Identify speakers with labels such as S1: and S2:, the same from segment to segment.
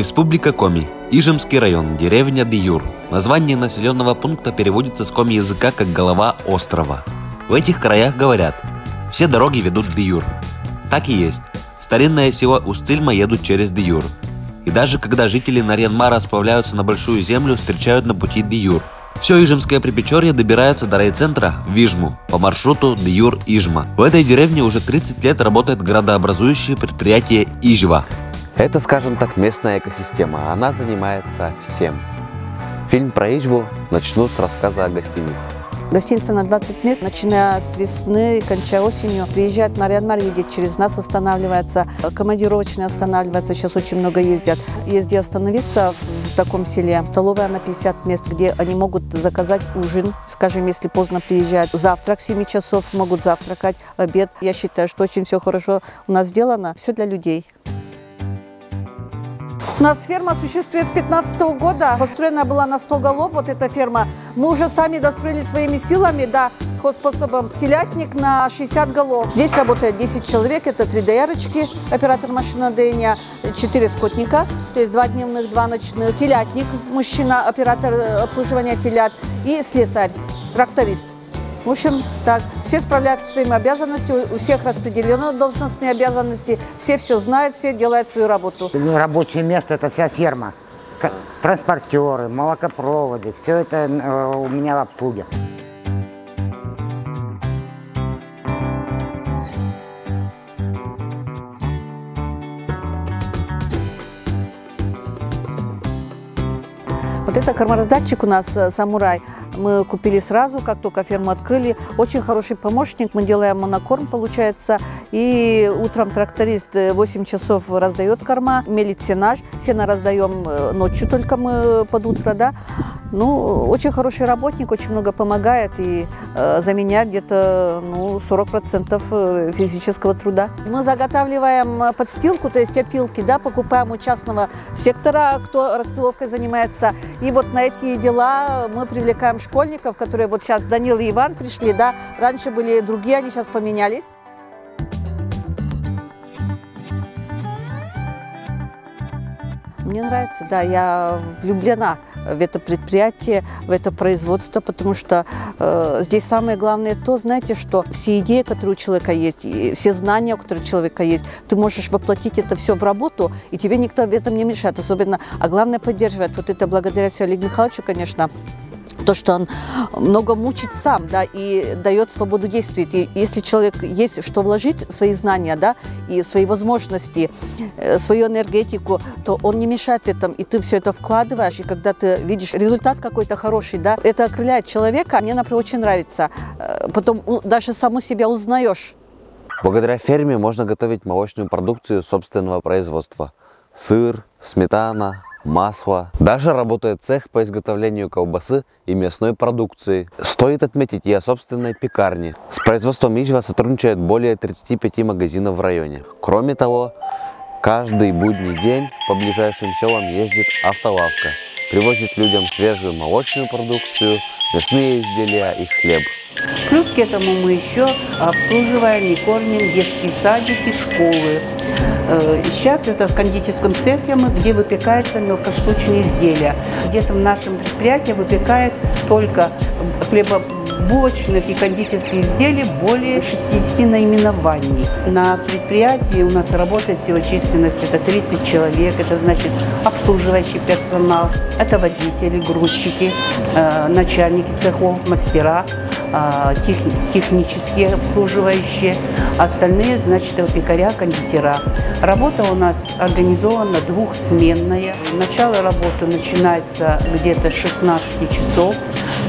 S1: Республика Коми. Ижемский район. Деревня Диюр. Название населенного пункта переводится с коми языка как «голова острова». В этих краях говорят: все дороги ведут в Диюр. Так и есть. Старинное село Устильма едут через Диюр. И даже когда жители Нарьян-Мара сплавляются на Большую Землю, встречают на пути Диюр. Все Ижемское Припечорье добираются до райцентра в Ижму по маршруту Диюр-Ижма. В этой деревне уже 30 лет работает градообразующее предприятие Ижва. Это, скажем так, местная экосистема. Она занимается всем. Фильм про Ижву начну с рассказа о гостинице.
S2: Гостиница на 20 мест, начиная с весны, кончая осенью. Приезжает на Нарьян-Мар, едет через нас, останавливается. Командировочные останавливаются, сейчас очень много ездят. Есть где остановиться в таком селе. Столовая на 50 мест, где они могут заказать ужин. Скажем, если поздно приезжают, завтрак 7 часов, могут завтракать, обед. Я считаю, что очень все хорошо у нас сделано. Все для людей. У нас ферма существует с 2015 года. Построена была на 100 голов, вот эта ферма. Мы уже сами достроили своими силами, да, хозспособом, телятник на 60 голов. Здесь работает 10 человек, это 3 доярочки, оператор машинодоения, 4 скотника, то есть 2 дневных, 2 ночных, телятник, мужчина, оператор обслуживания телят и слесарь, тракторист. В общем, так, все справляются со своими обязанностями, у всех распределены должностные обязанности, все знают, все делают свою работу.
S3: Рабочее место – это вся ферма. Транспортеры, молокопроводы, все это у меня в обслуге.
S2: Вот это кормораздатчик у нас «Самурай». Мы купили сразу, как только ферму открыли. Очень хороший помощник. Мы делаем монокорм, получается. И утром тракторист 8 часов раздает корма, мелит сенаж. Сено раздаем ночью только мы под утро, да. Ну, очень хороший работник, очень много помогает и заменяет где-то 40% физического труда. Мы заготавливаем подстилку, то есть опилки, да, покупаем у частного сектора, кто распиловкой занимается. И вот на эти дела мы привлекаем школьников, которые вот сейчас Данил и Иван пришли, да, раньше были другие, они сейчас поменялись. Мне нравится, да, я влюблена в это предприятие, в это производство, потому что здесь самое главное то, знаете, что все идеи, которые у человека есть, и все знания, которые у человека есть, ты можешь воплотить это все в работу, и тебе никто в этом не мешает, особенно, а главное поддерживает. Вот это благодаря Олегу Михайловичу, конечно, то, что он много мучит сам, да, и дает свободу действий. И если человек есть что вложить, свои знания, да, и свои возможности, свою энергетику, то он не мешает этому, и ты все это вкладываешь, и когда ты видишь результат какой-то хороший, да, это окрыляет человека. Мне, например, очень нравится. Потом даже саму себя узнаешь.
S1: Благодаря ферме можно готовить молочную продукцию собственного производства. Сыр, сметана, масло. Даже работает цех по изготовлению колбасы и мясной продукции. Стоит отметить и о собственной пекарне. С производством Ижва сотрудничает более 35 магазинов в районе. Кроме того, каждый будний день по ближайшим селам ездит автолавка. Привозит людям свежую молочную продукцию, мясные изделия и хлеб.
S4: Плюс к этому мы еще обслуживаем и кормим детские садики, школы. Сейчас это в кондитерском цехе, где выпекаются мелкоштучные изделия. Где-то в нашем предприятии выпекают только хлебобулочных и кондитерских изделий более 60 наименований. На предприятии у нас работает всего численность это 30 человек, это значит обслуживающий персонал, это водители, грузчики, начальники цехов, мастера, технические обслуживающие, остальные, значит, пекаря, кондитера. Работа у нас организована двухсменная. Начало работы начинается где-то с 16 часов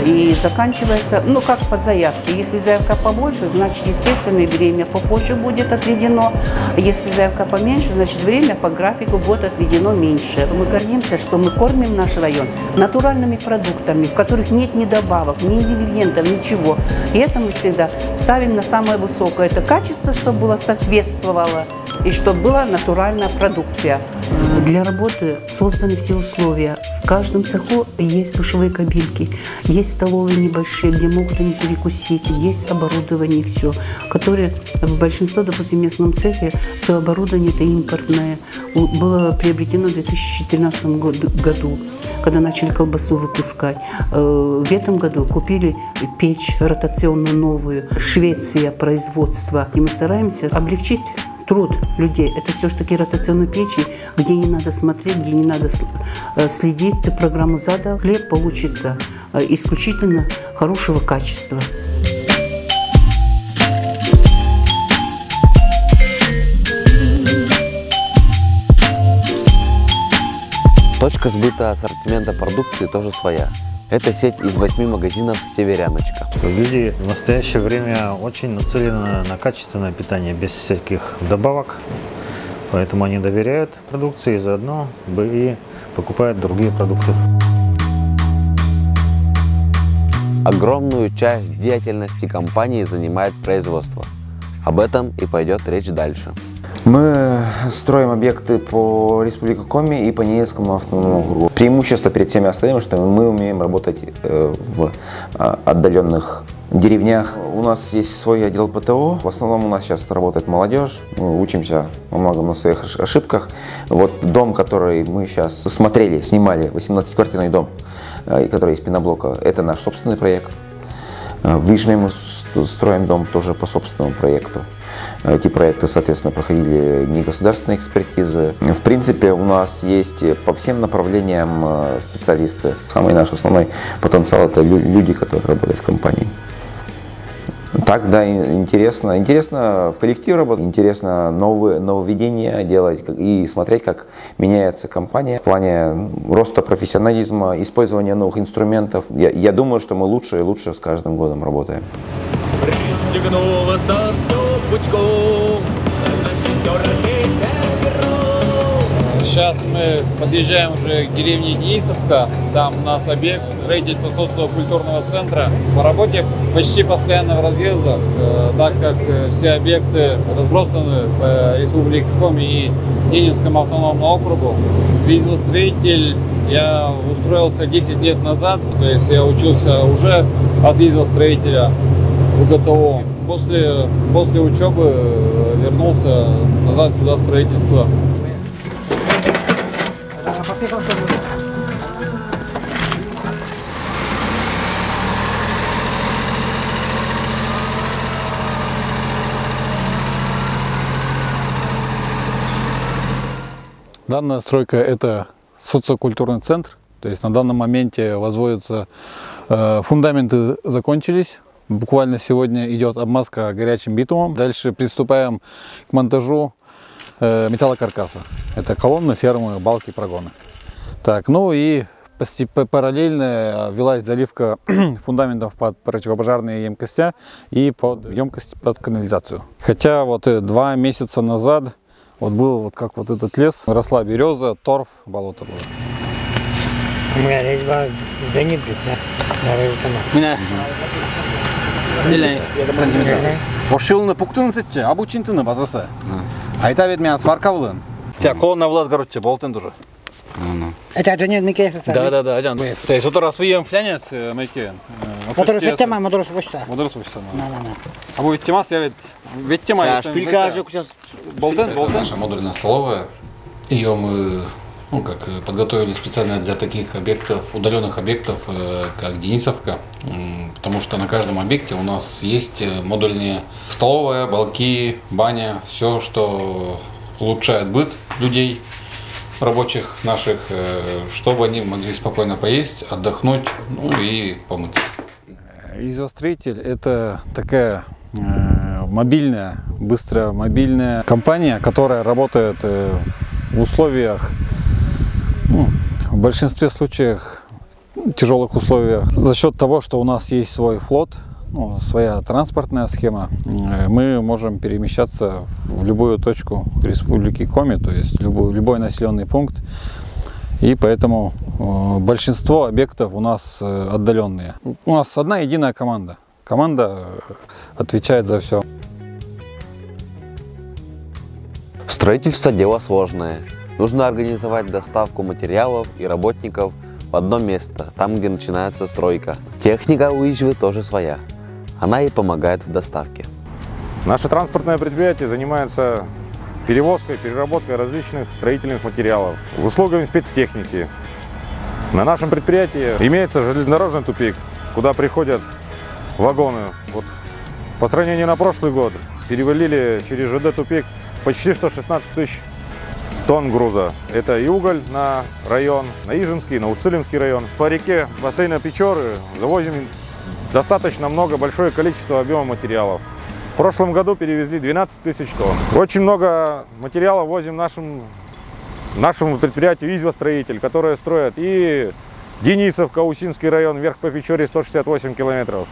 S4: и заканчивается, как по заявке. Если заявка побольше, значит, естественно, время попозже будет отведено. Если заявка поменьше, значит, время по графику будет отведено меньше. Мы гордимся, что мы кормим наш район натуральными продуктами, в которых нет ни добавок, ни ингредиентов, ничего. И это мы всегда ставим на самое высокое. Это качество, чтобы было соответствовало, и чтобы была натуральная продукция. Для работы созданы все условия. В каждом цеху есть душевые кабинки, есть столовые небольшие, где могут они перекусить, есть оборудование, все, которое в большинстве, допустим, в местном цехе, все оборудование это импортное, было приобретено в 2014 году, когда начали колбасу выпускать. В этом году купили печь ротационную новую, Швеция производство, и мы стараемся облегчить труд людей. Это все же такие ротационные печи, где не надо смотреть, где не надо следить. Ты программу задал, хлеб получится исключительно хорошего качества.
S1: Точка сбыта ассортимента продукции тоже своя. Это сеть из 8 магазинов «Северяночка».
S5: Люди в настоящее время очень нацелены на качественное питание, без всяких добавок. Поэтому они доверяют продукции и заодно и покупают другие продукты.
S1: Огромную часть деятельности компании занимает производство. Об этом и пойдет речь дальше.
S6: Мы строим объекты по Республике Коми и по Ненецкому автономному округу. Преимущество перед всеми остальными, что мы умеем работать в отдаленных деревнях. У нас есть свой отдел ПТО. В основном у нас сейчас работает молодежь. Мы учимся во многом на своих ошибках. Вот дом, который мы сейчас снимали, 18-квартирный дом, который из пеноблока, это наш собственный проект. В Вишме мы строим дом тоже по собственному проекту. Эти проекты, соответственно, проходили негосударственные экспертизы. В принципе, у нас есть по всем направлениям специалисты. Самый наш основной потенциал – это люди, которые работают в компании. Так, да, интересно. Интересно в коллективе работать, интересно нововведения делать и смотреть, как меняется компания в плане роста профессионализма, использования новых инструментов. Я думаю, что мы лучше и лучше с каждым годом работаем.
S7: Сейчас мы подъезжаем уже к деревне Денисовка. Там у нас объект строительства социокультурного центра. По работе почти постоянно в разъездах, так как все объекты разбросаны по Республике Коми и Ненецкому автономному округу. Визостроитель я устроился 10 лет назад, то есть я учился уже от визостроителя в ГТО. После учебы вернулся назад сюда в строительство.
S8: Данная стройка – это социокультурный центр, то есть на данном моменте возводятся, фундаменты закончились. Буквально сегодня идет обмазка горячим битумом. Дальше приступаем к монтажу металлокаркаса. Это колонны, фермы, балки, прогоны. Так, ну и параллельно велась заливка фундаментов под противопожарные емкости и под емкости под канализацию. Хотя вот 2 месяца назад вот был вот как вот этот лес, росла береза, торф, болото было.
S9: Ошылны пуктынсытчы, обучинтыны базасы. Айта ведь меня сварка булын. Тебя колонна влаз городче, болтын тоже.
S3: Это же нет микеса.
S9: Да, Аджан. Ты что-то раз выем флянец, мейкен.
S3: Мотору система, мотору спустя.
S9: Мотору спустя.
S3: Да.
S9: А будет тема, я ведь тема.
S7: Шпилька же сейчас.
S9: Болтын.
S10: Наша модульная столовая. Ее мы подготовили специально для таких объектов, удаленных объектов, как Денисовка, потому что на каждом объекте у нас есть модульные столовая, балки, баня, все, что улучшает быт людей, рабочих наших, чтобы они могли спокойно поесть, отдохнуть, ну и помыться.
S8: Визостроитель – это такая мобильная, быстрая мобильная компания, которая работает в условиях, в большинстве случаев, тяжелых условиях. За счет того, что у нас есть свой флот, своя транспортная схема, мы можем перемещаться в любую точку Республики Коми, то есть любой населенный пункт. И поэтому большинство объектов у нас отдаленные. У нас одна единая команда. Команда отвечает за все.
S1: Строительство – дело сложное. Нужно организовать доставку материалов и работников в одно место, там, где начинается стройка. Техника у Ижвы тоже своя. Она и помогает в доставке.
S11: Наше транспортное предприятие занимается перевозкой, переработкой различных строительных материалов, услугами спецтехники. На нашем предприятии имеется железнодорожный тупик, куда приходят вагоны. Вот по сравнению на прошлый год перевалили через ЖД тупик почти что 16 тысяч тонн груза. Это и уголь на район, на Ижемский, на Уцилимский район. По реке бассейна Печоры завозим достаточно большое количество объема материалов. В прошлом году перевезли 12 тысяч тонн. Очень много материала возим нашему предприятию «Изва-строитель», которое строят и Денисовка, Усинский район, вверх по Печоре 168 километров.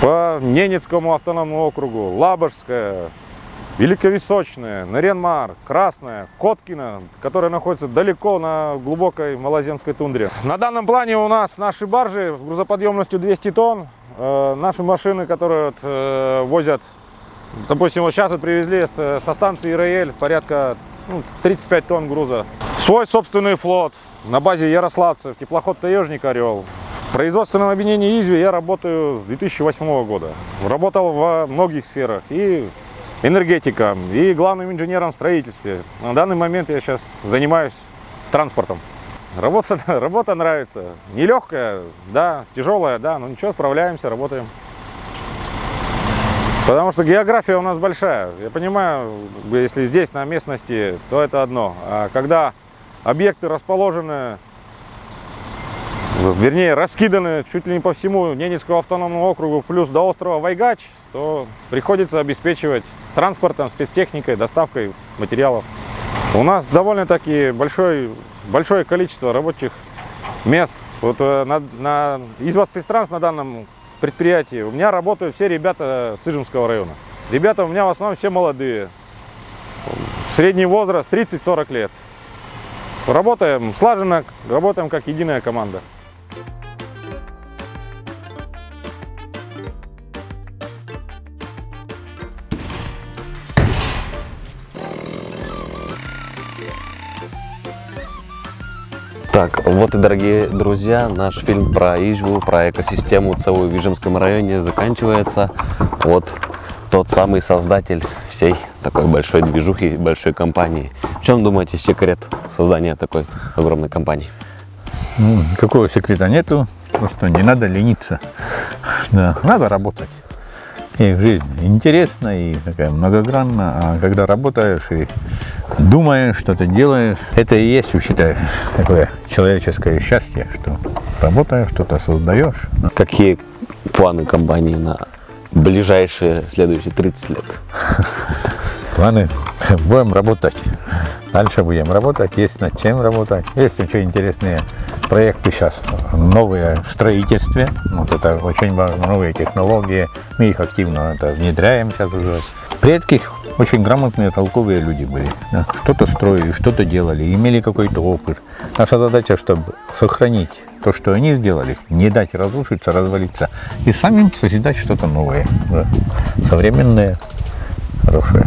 S11: По Ненецкому автономному округу, Лабожская, Великовисочная, Нарьян-Мар, Красная, Коткина, которая находится далеко на глубокой малоземской тундре. На данном плане у нас наши баржи грузоподъемностью 200 тонн. Наши машины, которые возят, допустим, вот сейчас привезли со станции Ираэль порядка 35 тонн груза. Свой собственный флот на базе ярославцев, теплоход «Таежник Орел». В производственном объединении «Изви» я работаю с 2008 года. Работал во многих сферах, и энергетиком, и главным инженером в строительстве. На данный момент я сейчас занимаюсь транспортом. Работа нравится. Нелегкая, да, тяжелая, да, но ничего, справляемся, работаем. Потому что география у нас большая. Я понимаю, если здесь на местности, то это одно. А когда объекты расположены, вернее, раскиданы чуть ли не по всему Ненецкому автономному округу, плюс до острова Вайгач, то приходится обеспечивать транспортом, спецтехникой, доставкой материалов. У нас довольно-таки большое количество рабочих мест. Вот на Изва-спецтранс на данном предприятии у меня работают все ребята с Ижемского района. Ребята у меня в основном все молодые. Средний возраст 30-40 лет. Работаем слаженно, работаем как единая команда.
S1: Так, вот и, дорогие друзья, наш фильм про Ижву, про экосистему целую в Ижемском районе заканчивается. Вот тот самый создатель всей такой большой движухи, большой компании. В чем, думаете, секрет создания такой огромной компании?
S12: Какого секрета нету, просто не надо лениться, да, надо работать. И жизнь интересна и такая многогранна, а когда работаешь и думаешь, что-то делаешь, это и есть, считаю, такое человеческое счастье, что работаешь, что-то создаешь.
S1: Какие планы компании на ближайшие следующие 30 лет?
S12: Планы? Будем работать. Дальше будем работать, есть над чем работать. Есть очень интересные проекты сейчас, новые в строительстве. Вот это очень важно, новые технологии. Мы их активно внедряем сейчас уже. Предки очень грамотные, толковые люди были. Да. Что-то строили, что-то делали, имели какой-то опыт. Наша задача, чтобы сохранить то, что они сделали, не дать разрушиться, развалиться. И самим созидать что-то новое, да. Современное, хорошее.